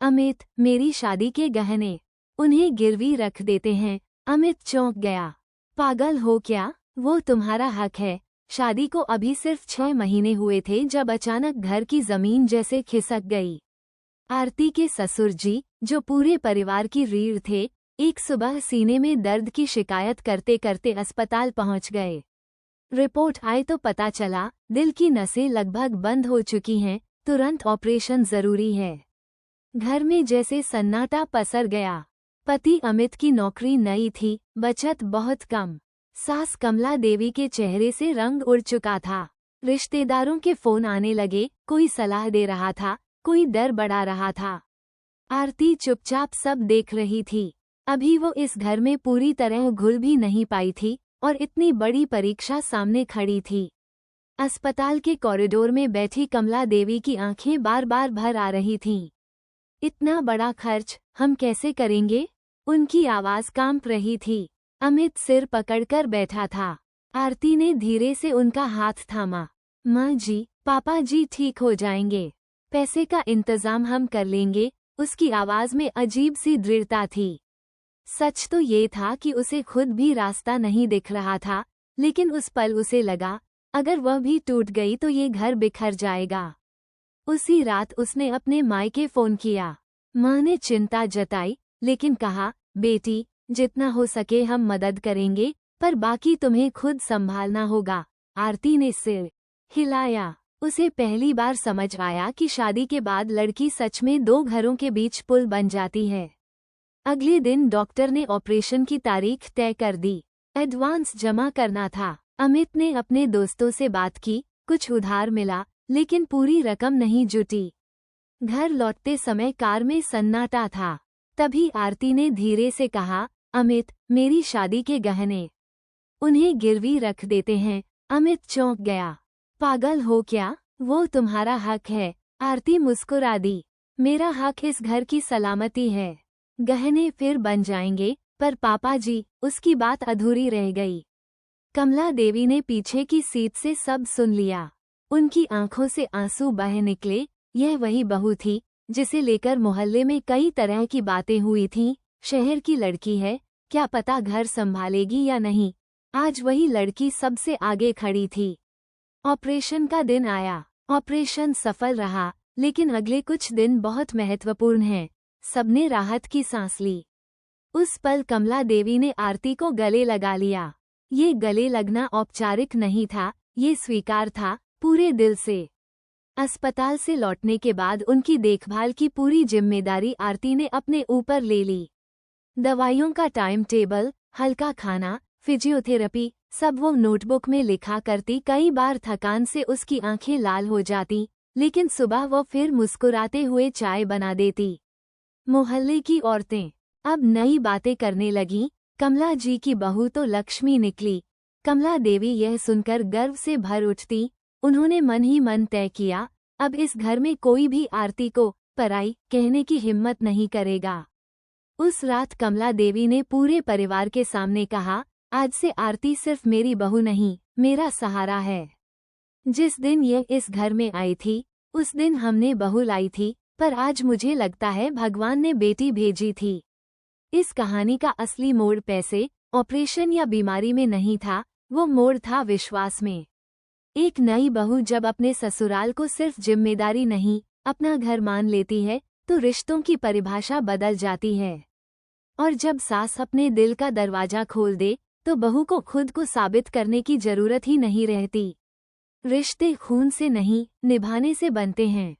अमित, मेरी शादी के गहने उन्हें गिरवी रख देते हैं। अमित चौंक गया। पागल हो क्या? वो तुम्हारा हक है। शादी को अभी सिर्फ 6 महीने हुए थे जब अचानक घर की जमीन जैसे खिसक गई। आरती के ससुर जी, जो पूरे परिवार की रीढ़ थे, एक सुबह सीने में दर्द की शिकायत करते करते अस्पताल पहुंच गए। रिपोर्ट आई तो पता चला दिल की नसें लगभग बंद हो चुकी हैं, तुरंत ऑपरेशन जरूरी है। घर में जैसे सन्नाटा पसर गया। पति अमित की नौकरी नई थी, बचत बहुत कम। सास कमला देवी के चेहरे से रंग उड़ चुका था। रिश्तेदारों के फोन आने लगे, कोई सलाह दे रहा था, कोई डर बढ़ा रहा था। आरती चुपचाप सब देख रही थी। अभी वो इस घर में पूरी तरह घुल भी नहीं पाई थी और इतनी बड़ी परीक्षा सामने खड़ी थी। अस्पताल के कॉरिडोर में बैठी कमला देवी की आंखें बार बार भर आ रही थीं। इतना बड़ा खर्च हम कैसे करेंगे? उनकी आवाज कांप रही थी। अमित सिर पकड़कर बैठा था। आरती ने धीरे से उनका हाथ थामा। माँ जी, पापा जी ठीक हो जाएंगे। पैसे का इंतजाम हम कर लेंगे। उसकी आवाज में अजीब सी दृढ़ता थी। सच तो ये था कि उसे खुद भी रास्ता नहीं दिख रहा था, लेकिन उस पल उसे लगा, अगर वह भी टूट गई तो ये घर बिखर जाएगा। उसी रात उसने अपने मायके फोन किया। माँ ने चिंता जताई, लेकिन कहा, बेटी, जितना हो सके हम मदद करेंगे, पर बाकी तुम्हें खुद संभालना होगा। आरती ने सिर हिलाया। उसे पहली बार समझ आया कि शादी के बाद लड़की सच में 2 घरों के बीच पुल बन जाती है। अगले दिन डॉक्टर ने ऑपरेशन की तारीख तय कर दी। एडवांस जमा करना था। अमित ने अपने दोस्तों से बात की, कुछ उधार मिला, लेकिन पूरी रकम नहीं जुटी। घर लौटते समय कार में सन्नाटा था। तभी आरती ने धीरे से कहा, अमित, मेरी शादी के गहने उन्हें गिरवी रख देते हैं। अमित चौंक गया। पागल हो क्या? वो तुम्हारा हक है। आरती मुस्कुरा दी। मेरा हक इस घर की सलामती है। गहने फिर बन जाएंगे, पर पापा जी, उसकी बात अधूरी रह गई। कमला देवी ने पीछे की सीट से सब सुन लिया। उनकी आंखों से आंसू बह निकले। यह वही बहू थी जिसे लेकर मोहल्ले में कई तरह की बातें हुई थीं। शहर की लड़की है, क्या पता घर संभालेगी या नहीं। आज वही लड़की सबसे आगे खड़ी थी। ऑपरेशन का दिन आया। ऑपरेशन सफल रहा, लेकिन अगले कुछ दिन बहुत महत्वपूर्ण हैं। सबने राहत की सांस ली। उस पल कमला देवी ने आरती को गले लगा लिया। ये गले लगना औपचारिक नहीं था, ये स्वीकार था, पूरे दिल से। अस्पताल से लौटने के बाद उनकी देखभाल की पूरी जिम्मेदारी आरती ने अपने ऊपर ले ली। दवाइयों का टाइम टेबल, हल्का खाना, फिजियोथेरेपी, सब वो नोटबुक में लिखा करती। कई बार थकान से उसकी आंखें लाल हो जाती, लेकिन सुबह वो फिर मुस्कुराते हुए चाय बना देती। मोहल्ले की औरतें अब नई बातें करने लगीं। कमला जी की बहू तो लक्ष्मी निकली। कमला देवी यह सुनकर गर्व से भर उठती। उन्होंने मन ही मन तय किया, अब इस घर में कोई भी आरती को पराई कहने की हिम्मत नहीं करेगा। उस रात कमला देवी ने पूरे परिवार के सामने कहा, आज से आरती सिर्फ मेरी बहू नहीं, मेरा सहारा है। जिस दिन यह इस घर में आई थी, उस दिन हमने बहू लाई थी, पर आज मुझे लगता है भगवान ने बेटी भेजी थी। इस कहानी का असली मोड़ पैसे, ऑपरेशन या बीमारी में नहीं था, वो मोड़ था विश्वास में। एक नई बहू जब अपने ससुराल को सिर्फ जिम्मेदारी नहीं, अपना घर मान लेती है, तो रिश्तों की परिभाषा बदल जाती है। और जब सास अपने दिल का दरवाजा खोल दे, तो बहू को खुद को साबित करने की जरूरत ही नहीं रहती। रिश्ते खून से नहीं, निभाने से बनते हैं।